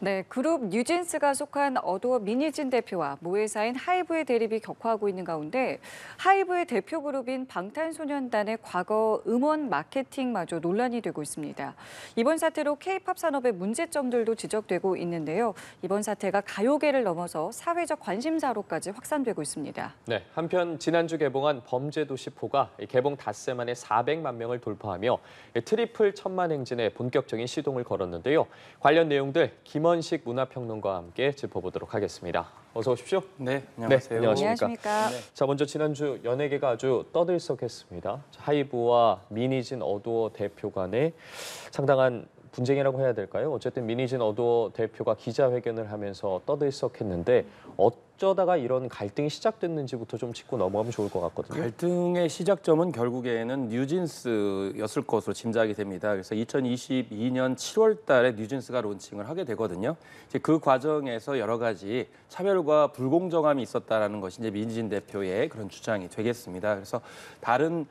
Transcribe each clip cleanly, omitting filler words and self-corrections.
네, 그룹 뉴진스가 속한 어도어 민희진 대표와 모회사인 하이브의 대립이 격화하고 있는 가운데 하이브의 대표 그룹인 방탄소년단의 과거 음원 마케팅마저 논란이 되고 있습니다. 이번 사태로 K-팝 산업의 문제점들도 지적되고 있는데요. 이번 사태가 가요계를 넘어서 사회적 관심사로까지 확산되고 있습니다. 네, 한편 지난주 개봉한 범죄도시 4가 개봉 닷새 만에 400만 명을 돌파하며 트리플 천만 행진에 본격적인 시동을 걸었는데요. 관련 내용들 김원식 문화평론가와 함께 짚어보도록 하겠습니다. 어서 오십시오. 네, 안녕하세요. 네, 안녕하십니까. 네. 자, 먼저 지난주 연예계가 아주 떠들썩했습니다. 하이브와 민희진 어도어 대표 간의 상당한 분쟁이라고 해야 될까요? 어쨌든 민희진 어도어 대표가 기자회견을 하면서 떠들썩했는데 어쩌다가 이런 갈등이 시작됐는지부터 좀 짚고 넘어가면 좋을 것 같거든요. 갈등의 시작점은 결국에는 뉴진스였을 것으로 짐작이 됩니다. 그래서 2022년 7월 달에 뉴진스가 론칭을 하게 되거든요. 이제 그 과정에서 여러 가지 차별과 불공정함이 있었다라는 것이 이제 민희진 대표의 그런 주장이 되겠습니다. 그래서 다른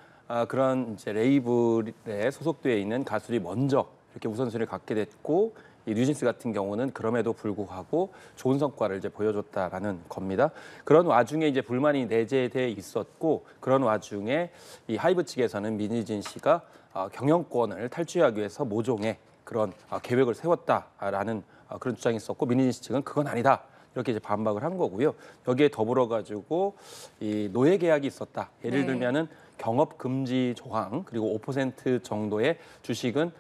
그런 이제 레이블에 소속되어 있는 가수들이 먼저 이렇게 우선순위를 갖게 됐고 이 뉴진스 같은 경우는 그럼에도 불구하고 좋은 성과를 이제 보여줬다라는 겁니다. 그런 와중에 이제 불만이 내재돼 있었고 그런 와중에 이 하이브 측에서는 민희진 씨가 경영권을 탈취하기 위해서 모종의 그런 계획을 세웠다라는 그런 주장이 있었고 민희진 씨 측은 그건 아니다. 이렇게 이제 반박을 한 거고요. 여기에 더불어 가지고 이 노예 계약이 있었다. 예를 들면은 경업 금지 조항 그리고 5% 정도의 주식은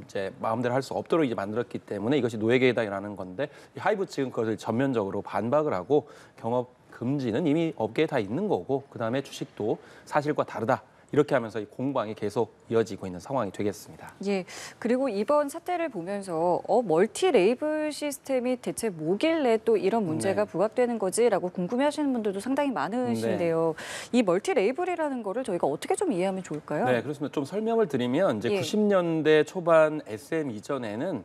이제 마음대로 할 수 없도록 이제 만들었기 때문에 이것이 노예 계약이라는 건데 하이브 측은 그것을 전면적으로 반박을 하고 경업 금지는 이미 업계에 다 있는 거고 그다음에 주식도 사실과 다르다. 이렇게 하면서 이 공방이 계속 이어지고 있는 상황이 되겠습니다. 예, 그리고 이번 사태를 보면서 멀티 레이블 시스템이 대체 뭐길래 또 이런 문제가 부각되는 거지라고 궁금해하시는 분들도 상당히 많으신데요. 이 멀티 레이블이라는 거를 저희가 어떻게 좀 이해하면 좋을까요? 네, 그렇습니다. 좀 설명을 드리면 이제 90년대 초반 SM 이전에는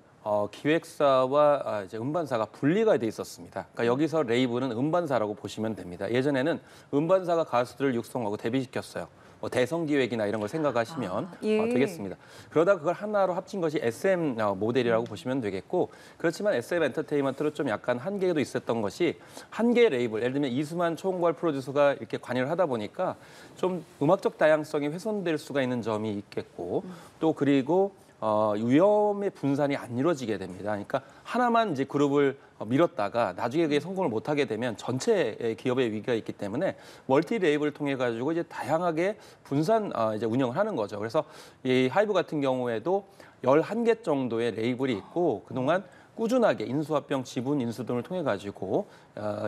기획사와 이제 음반사가 분리가 돼 있었습니다. 그러니까 여기서 레이블은 음반사라고 보시면 됩니다. 예전에는 음반사가 가수들을 육성하고 데뷔시켰어요. 대성기획이나 이런 걸 생각하시면 되겠습니다. 그러다 그걸 하나로 합친 것이 SM 모델이라고 보시면 되겠고 그렇지만 SM 엔터테인먼트로 좀 약간 한계도 있었던 것이 한 개의 레이블, 예를 들면 이수만 총괄 프로듀서가 이렇게 관여를 하다 보니까 좀 음악적 다양성이 훼손될 수가 있는 점이 있겠고 또 그리고 위험의 분산이 안 이루어지게 됩니다. 그러니까 하나만 이제 그룹을 밀었다가 나중에 그게 성공을 못하게 되면 전체 기업의 위기가 있기 때문에 멀티 레이블을 통해 가지고 이제 다양하게 분산 이제 운영을 하는 거죠. 그래서 이 하이브 같은 경우에도 11개 정도의 레이블이 있고 그동안 꾸준하게 인수합병, 지분 인수 등을 통해 가지고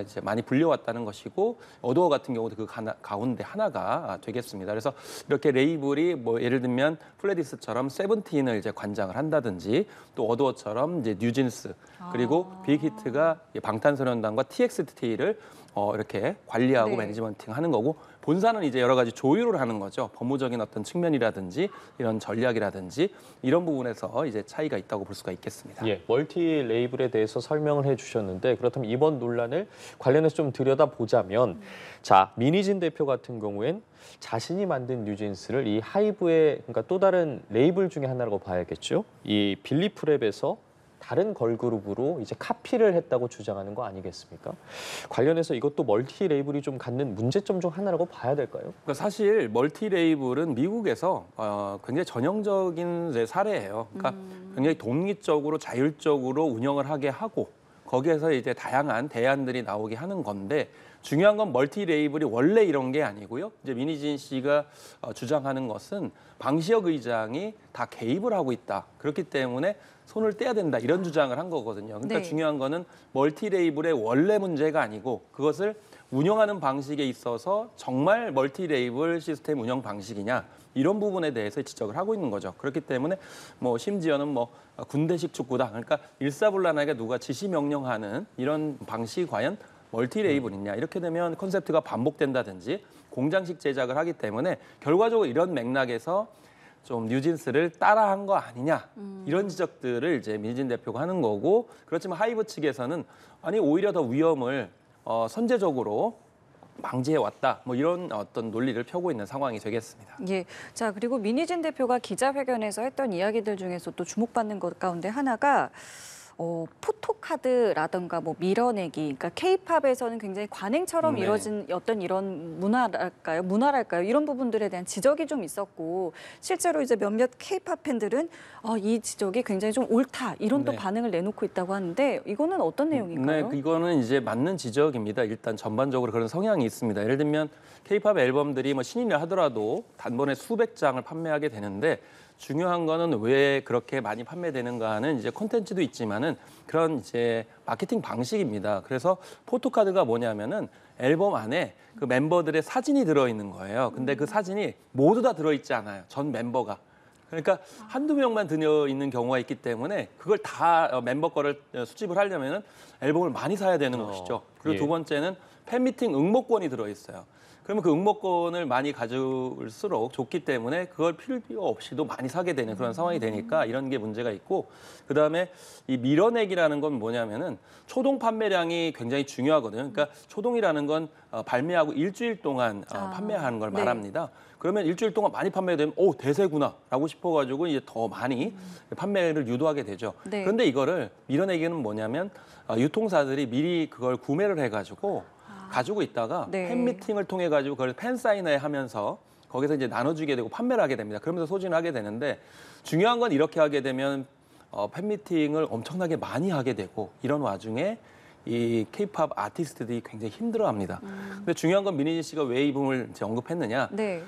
이제 많이 불려왔다는 것이고 어도어 같은 경우도 그 가운데 하나가 되겠습니다. 그래서 이렇게 레이블이 뭐 예를 들면 플레디스처럼 세븐틴을 이제 관장을 한다든지 또 어도어처럼 이제 뉴진스 그리고 빅히트가 방탄소년단과 TXT를 이렇게 관리하고 매니지먼팅하는 거고 본사는 이제 여러 가지 조율을 하는 거죠. 법무적인 어떤 측면이라든지 이런 전략이라든지 이런 부분에서 이제 차이가 있다고 볼 수가 있겠습니다. 예, 멀티 레이블에 대해서 설명을 해주셨는데 그렇다면 이번 논란을 관련해서 좀 들여다보자면 자, 민희진 대표 같은 경우엔 자신이 만든 뉴진스를 이 하이브의 그러니까 또 다른 레이블 중에 하나라고 봐야겠죠. 이 빌리프랩에서 다른 걸그룹으로 이제 카피를 했다고 주장하는 거 아니겠습니까? 관련해서 이것도 멀티 레이블이 좀 갖는 문제점 중 하나라고 봐야 될까요? 그러니까 사실 멀티 레이블은 미국에서 굉장히 전형적인 사례예요. 그러니까 굉장히 독립적으로 자율적으로 운영을 하게 하고 거기에서 이제 다양한 대안들이 나오게 하는 건데 중요한 건 멀티 레이블이 원래 이런 게 아니고요. 이제 민희진 씨가 주장하는 것은 방시혁 의장이 다 개입을 하고 있다. 그렇기 때문에 손을 떼야 된다. 이런 주장을 한 거거든요. 그러니까 중요한 거는 멀티 레이블의 원래 문제가 아니고 그것을 운영하는 방식에 있어서 정말 멀티 레이블 시스템 운영 방식이냐. 이런 부분에 대해서 지적을 하고 있는 거죠. 그렇기 때문에 뭐 심지어는 뭐 군대식 축구다. 그러니까 일사불란하게 누가 지시 명령하는 이런 방식이 과연 멀티 레이블이냐. 이렇게 되면 콘셉트가 반복된다든지 공장식 제작을 하기 때문에 결과적으로 이런 맥락에서 좀 뉴진스를 따라한 거 아니냐 이런 지적들을 이제 민희진 대표가 하는 거고 그렇지만 하이브 측에서는 아니 오히려 더 위험을 선제적으로 방지해 왔다. 뭐 이런 어떤 논리를 펴고 있는 상황이 되겠습니다. 예. 자, 그리고 민희진 대표가 기자회견에서 했던 이야기들 중에서 또 주목받는 것 가운데 하나가 포토카드라든가 뭐 밀어내기, 그러니까 K-팝에서는 굉장히 관행처럼 네. 이뤄진 어떤 이런 문화랄까요? 이런 부분들에 대한 지적이 좀 있었고 실제로 이제 몇몇 K-팝 팬들은 이 지적이 굉장히 좀 옳다 이런 또 네. 반응을 내놓고 있다고 하는데 이거는 어떤 내용인가요? 네, 이거는 이제 맞는 지적입니다. 일단 전반적으로 그런 성향이 있습니다. 예를 들면 K-팝 앨범들이 뭐 신인이라 하더라도 단번에 수백 장을 판매하게 되는데 중요한 거는 왜 그렇게 많이 판매되는가 하는 이제 콘텐츠도 있지만은 그런 이제 마케팅 방식입니다. 그래서 포토카드가 뭐냐면은 앨범 안에 그 멤버들의 사진이 들어있는 거예요. 근데 그 사진이 모두 다 들어있지 않아요. 전 멤버가. 그러니까 한두 명만 들어있는 경우가 있기 때문에 그걸 다 멤버 거를 수집을 하려면은 앨범을 많이 사야 되는 것이죠. 그리고 예. 두 번째는 팬미팅 응모권이 들어있어요. 그러면 그 응모권을 많이 가질수록 좋기 때문에 그걸 필요 없이도 많이 사게 되는 그런 상황이 되니까 이런 게 문제가 있고 그다음에 이 밀어내기라는 건 뭐냐면은 초동 판매량이 굉장히 중요하거든요. 그러니까 초동이라는 건 발매하고 일주일 동안 판매하는 걸 네. 말합니다. 그러면 일주일 동안 많이 판매되면 대세구나라고 싶어가지고 이제 더 많이 판매를 유도하게 되죠. 네. 그런데 이거를 밀어내기는 뭐냐면 유통사들이 미리 그걸 구매를 해가지고 가지고 있다가 네. 팬미팅을 통해 가지고 그걸 팬사인회 하면서 거기서 이제 나눠주게 되고 판매를 하게 됩니다. 그러면서 소진을 하게 되는데 중요한 건 이렇게 하게 되면 팬미팅을 엄청나게 많이 하게 되고 이런 와중에 이 K-팝 아티스트들이 굉장히 힘들어합니다. 근데 중요한 건 민희진 씨가 왜 이 부분을 이제 언급했느냐? 네.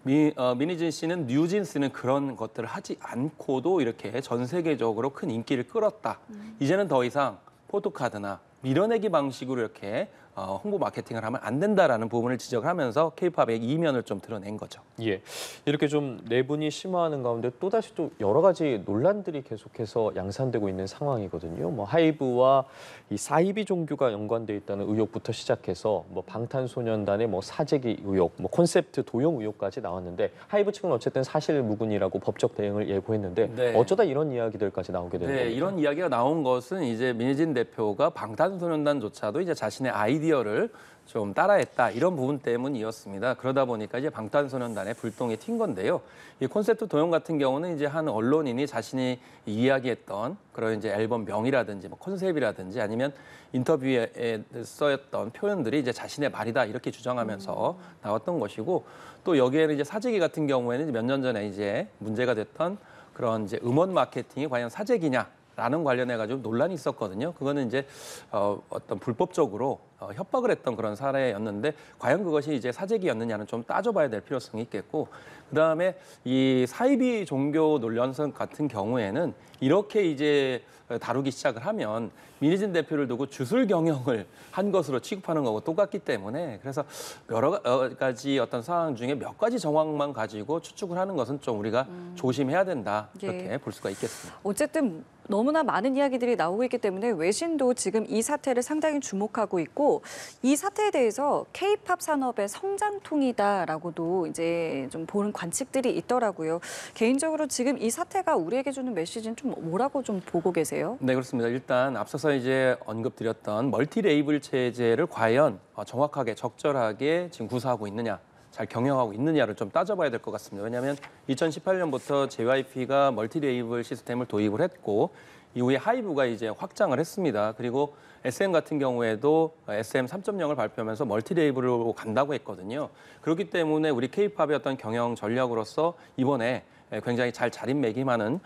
민희진 씨는 뉴진스는 그런 것들을 하지 않고도 이렇게 전 세계적으로 큰 인기를 끌었다. 이제는 더 이상 포토카드나 밀어내기 방식으로 이렇게 홍보 마케팅을 하면 안 된다라는 부분을 지적을 하면서 K-팝의 이면을 좀 드러낸 거죠. 예, 이렇게 좀 내분이 심화하는 가운데 또다시 또 여러 가지 논란들이 계속해서 양산되고 있는 상황이거든요. 뭐 하이브와 이 사이비 종교가 연관돼 있다는 의혹부터 시작해서 뭐 방탄소년단의 뭐 사재기 의혹, 뭐 콘셉트 도용 의혹까지 나왔는데 하이브 측은 어쨌든 사실무근이라고 법적 대응을 예고했는데 네. 어쩌다 이런 이야기들까지 나오게 되는 네, 겁니까? 이런 이야기가 나온 것은 이제 민희진 대표가 방탄소년단조차도 이제 자신의 아이디어를 좀 따라했다 이런 부분 때문이었습니다. 그러다 보니까 이제 방탄소년단의 불똥이 튄 건데요. 이 콘셉트 도용 같은 경우는 이제 한 언론인이 자신이 이야기했던 그런 이제 앨범 명이라든지 뭐 컨셉이라든지 아니면 인터뷰에 써였던 표현들이 이제 자신의 말이다 이렇게 주장하면서 나왔던 것이고 또 여기에는 이제 사재기 같은 경우에는 몇 년 전에 이제 문제가 됐던 그런 이제 음원 마케팅이 과연 사재기냐? 라는 관련해 가지고 논란이 있었거든요. 그거는 이제 어떤 불법적으로 협박을 했던 그런 사례였는데 과연 그것이 이제 사재기였느냐는 좀 따져봐야 될 필요성이 있겠고 그다음에 이 사이비 종교 논란 같은 경우에는 이렇게 이제 다루기 시작을 하면 민희진 대표를 두고 주술 경영을 한 것으로 취급하는 거고 똑같기 때문에 그래서 여러 가지 어떤 상황 중에 몇 가지 정황만 가지고 추측을 하는 것은 좀 우리가 조심해야 된다 이렇게 예. 볼 수가 있겠습니다. 어쨌든 너무나 많은 이야기들이 나오고 있기 때문에 외신도 지금 이 사태를 상당히 주목하고 있고 이 사태에 대해서 K-팝 산업의 성장통이다라고도 이제 좀 보는 관측들이 있더라고요. 개인적으로 지금 이 사태가 우리에게 주는 메시지는 좀 뭐라고 좀 보고 계세요? 네, 그렇습니다. 일단 앞서서 이제 언급드렸던 멀티 레이블 체제를 과연 정확하게 적절하게 지금 구사하고 있느냐, 잘 경영하고 있느냐를 좀 따져봐야 될 것 같습니다. 왜냐하면 2018년부터 JYP가 멀티 레이블 시스템을 도입을 했고 이후에 하이브가 이제 확장을 했습니다. 그리고 SM 같은 경우에도 SM 3.0을 발표하면서 멀티 레이블로 간다고 했거든요. 그렇기 때문에 우리 K-팝의 어떤 경영 전략으로서 이번에 굉장히 잘 자릿매김하는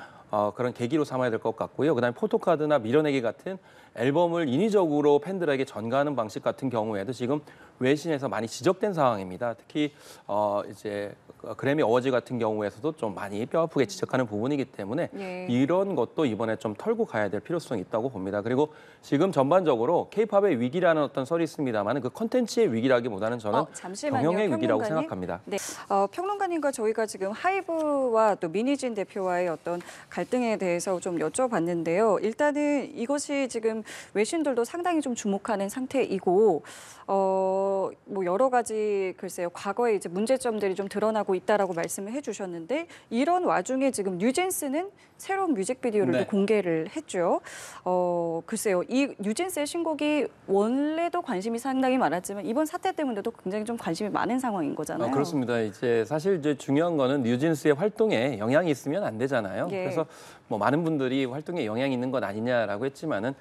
그런 계기로 삼아야 될 것 같고요. 그다음에 포토카드나 밀어내기 같은 앨범을 인위적으로 팬들에게 전가하는 방식 같은 경우에도 지금 외신에서 많이 지적된 상황입니다. 특히 이제 그래미 어워즈 같은 경우에서도 좀 많이 뼈아프게 지적하는 부분이기 때문에 예. 이런 것도 이번에 좀 털고 가야 될 필요성이 있다고 봅니다. 그리고 지금 전반적으로 K-팝의 위기라는 어떤 설이 있습니다만 그 콘텐츠의 위기라기보다는 저는 잠시만요, 경영의 위기라고 평론가님. 생각합니다. 네, 평론가님과 저희가 지금 하이브와 또 민희진 대표와의 어떤 갈등에 대해서 좀 여쭤봤는데요. 일단은 이것이 지금 외신들도 상당히 좀 주목하는 상태이고, 뭐 여러 가지 글쎄요, 과거에 이제 문제점들이 좀 드러나고 있다라고 말씀을 해주셨는데 이런 와중에 지금 뉴진스는 새로운 뮤직비디오를 네. 또 공개를 했죠. 글쎄요, 이 뉴진스의 신곡이 원래도 관심이 상당히 많았지만 이번 사태 때문에도 굉장히 좀 관심이 많은 상황인 거잖아요. 그렇습니다. 이제 사실 이제 중요한 거는 뉴진스의 활동에 영향이 있으면 안 되잖아요. 예. 그래서 뭐 많은 분들이 활동에 영향이 있는 건 아니냐라고 했지만은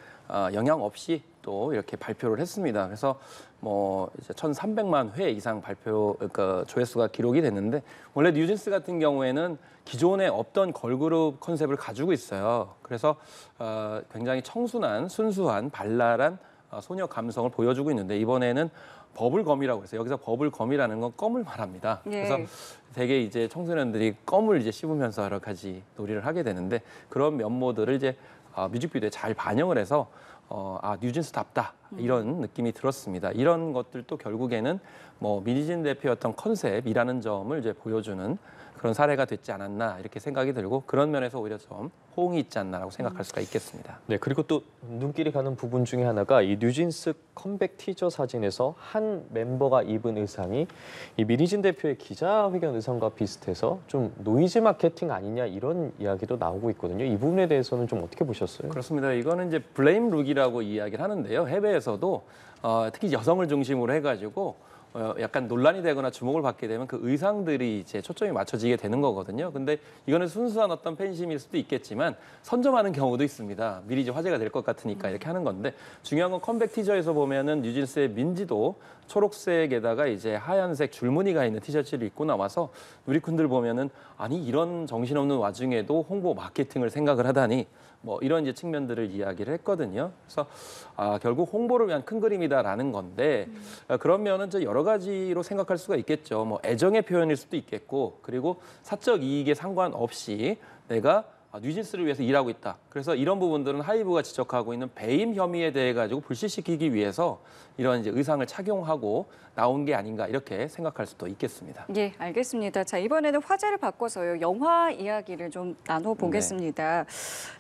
영향 없이 또 이렇게 발표를 했습니다. 그래서 뭐 이제 1,300만 회 이상 그러니까 조회수가 기록이 됐는데 원래 뉴진스 같은 경우에는 기존에 없던 걸그룹 컨셉을 가지고 있어요. 그래서 굉장히 청순한, 순수한, 발랄한 소녀 감성을 보여주고 있는데 이번에는 버블검이라고 해서 여기서 버블검이라는 건 껌을 말합니다. 예. 그래서 되게 이제 청소년들이 껌을 이제 씹으면서 여러 가지 놀이를 하게 되는데 그런 면모들을 이제 뮤직비디오에 잘 반영을 해서 뉴진스답다 이런 느낌이 들었습니다. 이런 것들도 결국에는 뭐 민희진 대표의 어떤 컨셉이라는 점을 이제 보여주는 그런 사례가 됐지 않았나 이렇게 생각이 들고 그런 면에서 오히려 좀 호응이 있지 않나라고 생각할 수가 있겠습니다. 네, 그리고 또 눈길이 가는 부분 중에 하나가 이 뉴진스 컴백 티저 사진에서 한 멤버가 입은 의상이 이 민희진 대표의 기자회견 의상과 비슷해서 좀 노이즈 마케팅 아니냐 이런 이야기도 나오고 있거든요. 이 부분에 대해서는 좀 어떻게 보셨어요? 그렇습니다. 이거는 이제 블레임 룩이라고 이야기를 하는데요. 해외에서도 특히 여성을 중심으로 해가지고 약간 논란이 되거나 주목을 받게 되면 그 의상들이 이제 초점이 맞춰지게 되는 거거든요. 근데 이거는 순수한 어떤 팬심일 수도 있겠지만 선점하는 경우도 있습니다. 미리 이제 화제가 될 것 같으니까 이렇게 하는 건데 중요한 건 컴백 티저에서 보면은 뉴진스의 민지도 초록색에다가 이제 하얀색 줄무늬가 있는 티셔츠를 입고 나와서 누리꾼들 보면은 아니 이런 정신없는 와중에도 홍보 마케팅을 생각을 하다니 뭐 이런 이제 측면들을 이야기를 했거든요. 그래서 결국 홍보를 위한 큰 그림이다라는 건데 그런 면은 저 여러 가지로 생각할 수가 있겠죠. 뭐 애정의 표현일 수도 있겠고 그리고 사적 이익에 상관없이 내가 뉴진스를 위해서 일하고 있다. 그래서 이런 부분들은 하이브가 지적하고 있는 배임 혐의에 대해 가지고 불씨시키기 위해서 이런 이제 의상을 착용하고 나온 게 아닌가 이렇게 생각할 수도 있겠습니다. 예, 알겠습니다. 자, 이번에는 화제를 바꿔서요. 영화 이야기를 좀 나눠보겠습니다.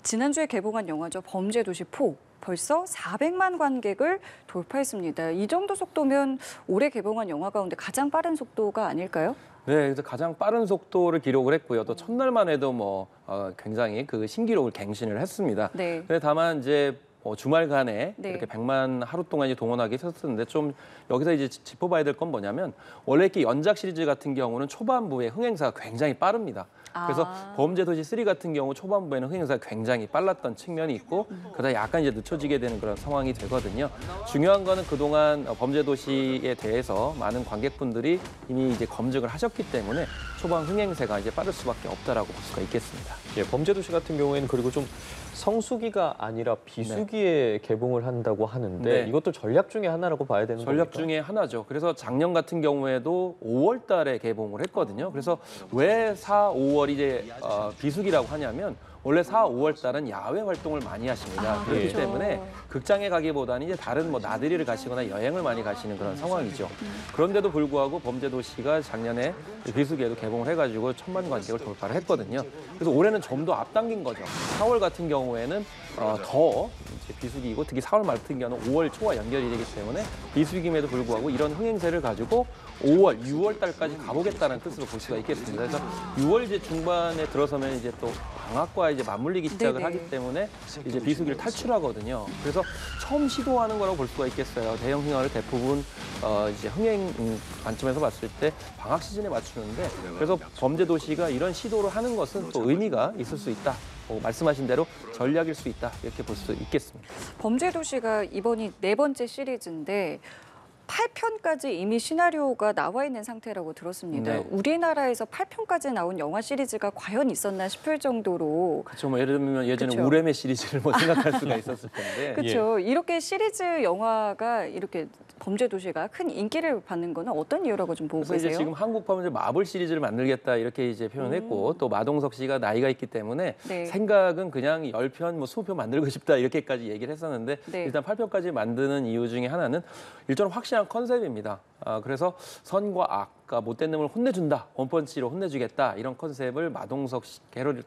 지난주에 개봉한 영화죠. 범죄도시 4. 벌써 400만 관객을 돌파했습니다. 이 정도 속도면 올해 개봉한 영화 가운데 가장 빠른 속도가 아닐까요? 네, 그래서 가장 빠른 속도를 기록을 했고요. 또 첫날만 해도 뭐 굉장히 그 신기록을 갱신을 했습니다. 네. 근데 다만 이제 주말간에 네. 이렇게 100만 하루 동안 이제 동원하기 했었는데 좀 여기서 이제 짚어봐야 될 건 뭐냐면 원래 이렇게 연작 시리즈 같은 경우는 초반부에 흥행사가 굉장히 빠릅니다. 그래서 범죄도시 3 같은 경우 초반부에는 흥행사가 굉장히 빨랐던 측면이 있고 그러다 약간 이제 늦춰지게 되는 그런 상황이 되거든요. 중요한 거는 그동안 범죄도시에 대해서 많은 관객분들이 이미 이제 검증을 하셨기 때문에 초반 흥행세가 이제 빠를 수밖에 없다라고 볼 수가 있겠습니다. 예, 범죄도시 같은 경우에는 그리고 좀 성수기가 아니라 비수기에 개봉을 한다고 하는데 네. 이것도 전략 중에 하나라고 봐야 되는 전략 겁니까? 중에 하나죠. 그래서 작년 같은 경우에도 5월 달에 개봉을 했거든요. 그래서 왜 4, 5월이 이제 비수기라고 하냐면 원래 4, 5월 달은 야외 활동을 많이 하십니다. 그렇기 그렇죠. 때문에 극장에 가기보다는 이제 다른 뭐 나들이를 가시거나 여행을 많이 가시는 그런 상황이죠. 그런데도 불구하고 범죄도시가 작년에 비수기에도 개봉을 해가지고 1,000만 관객을 돌파를 했거든요. 그래서 올해는 좀 더 앞당긴 거죠. 4월 같은 경우에는 더 이제 비수기이고 특히 4월 말 같은 경우는 5월 초와 연결이 되기 때문에 비수기임에도 불구하고 이런 흥행세를 가지고 5월, 6월 달까지 가보겠다는 뜻으로 볼 수가 있겠습니다. 그래서 6월 이제 중반에 들어서면 이제 또 방학과 이제 맞물리기 시작을 네네. 하기 때문에 이제 비수기를 탈출하거든요. 그래서 처음 시도하는 거라고 볼 수가 있겠어요. 대형 흥행을 대부분 이제 흥행 관점에서 봤을 때 방학 시즌에 맞추는데 그래서 범죄도시가 이런 시도를 하는 것은 또 의미가 있을 수 있다. 말씀하신 대로 전략일 수 있다. 이렇게 볼 수 있겠습니다. 범죄도시가 이번이 4번째 시리즈인데 8편까지 이미 시나리오가 나와 있는 상태라고 들었습니다. 네. 우리나라에서 8편까지 나온 영화 시리즈가 과연 있었나 싶을 정도로 그렇죠. 뭐 예를 들면 예전에 그쵸. 우레메 시리즈를 뭐 생각할 수가 있었을 텐데. 그렇죠. 이렇게 시리즈 영화가 이렇게 범죄도시가 큰 인기를 받는 거는 어떤 이유라고 좀 보고 그래서 계세요? 이제 지금 한국판은 이제 마블 시리즈를 만들겠다 이렇게 이제 표현했고 또 마동석 씨가 나이가 있기 때문에 네. 생각은 그냥 10편, 뭐 20편 만들고 싶다 이렇게까지 얘기를 했었는데 네. 일단 8편까지 만드는 이유 중에 하나는 일종의 확실한 컨셉입니다. 그래서 선과 악, 그러니까 못된 놈을 혼내준다, 원펀치로 혼내주겠다 이런 컨셉을 마동석 씨 개로를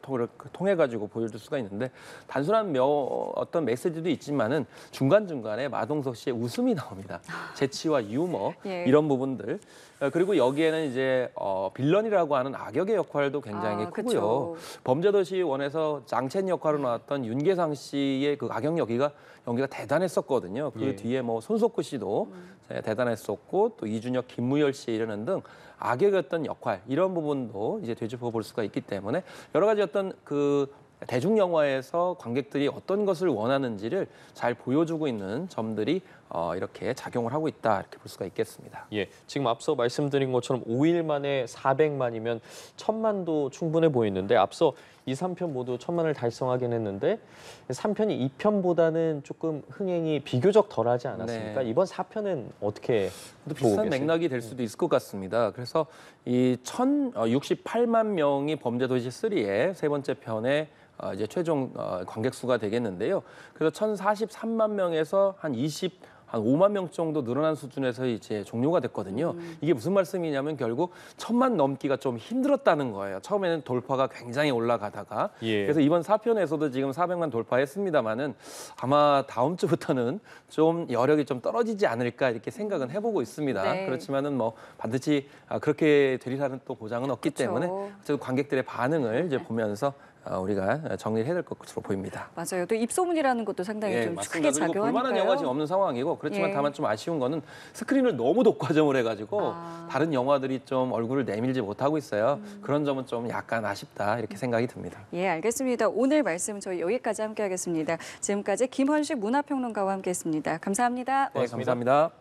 통해 가지고 보여줄 수가 있는데 단순한 어떤 메시지도 있지만은 중간 중간에 마동석 씨의 웃음이 나옵니다. 재치와 유머 예. 이런 부분들. 그리고 여기에는 이제 빌런이라고 하는 악역의 역할도 굉장히 크고요. 그쵸. 범죄도시 1에서 장첸 역할로 나왔던 윤계상 씨의 그 악역 연기가 대단했었거든요. 그 예. 뒤에 뭐 손석구 씨도 대단했었고 또 이준혁, 김무열 씨 이러는 등 악역이었던 역할 이런 부분도 이제 되짚어 볼 수가 있기 때문에 여러 가지 어떤 그 대중 영화에서 관객들이 어떤 것을 원하는지를 잘 보여주고 있는 점들이 이렇게 작용을 하고 있다 이렇게 볼 수가 있겠습니다. 예, 지금 앞서 말씀드린 것처럼 5일 만에 400만이면 1000만도 충분해 보이는데 앞서 2, 3편 모두 1000만을 달성하긴 했는데 3편이 2편보다는 조금 흥행이 비교적 덜하지 않았습니까? 네. 이번 4편은 어떻게 또 보고 비슷한 계세요? 맥락이 될 수도 있을 것 같습니다. 그래서 이 1068만 명이 범죄도시 3의 세 번째 편에 이제 최종 관객 수가 되겠는데요. 그래서 1043만 명에서 한 5만 명 정도 늘어난 수준에서 이제 종료가 됐거든요. 이게 무슨 말씀이냐면 결국 1000만 넘기가 좀 힘들었다는 거예요. 처음에는 돌파가 굉장히 올라가다가 예. 그래서 이번 4편에서도 지금 400만 돌파했습니다만은 아마 다음 주부터는 좀 여력이 좀 떨어지지 않을까 이렇게 생각은 해보고 있습니다. 네. 그렇지만은 뭐 반드시 그렇게 되리라는 또 보장은 없기 그쵸. 때문에 어쨌든 관객들의 반응을 이제 보면서 우리가 정리를 해야 될 것으로 보입니다. 맞아요. 또 입소문이라는 것도 상당히 좀 맞습니다. 크게 그리고 볼만한 작용하니까요. 영화 지금 없는 상황이고 그렇지만 예. 다만 좀 아쉬운 거는 스크린을 너무 독과점을 해가지고 아. 다른 영화들이 좀 얼굴을 내밀지 못하고 있어요. 그런 점은 좀 약간 아쉽다 이렇게 생각이 듭니다. 예, 알겠습니다. 오늘 말씀 저희 여기까지 함께하겠습니다. 지금까지 김헌식 문화평론가와 함께했습니다. 감사합니다. 네, 감사합니다.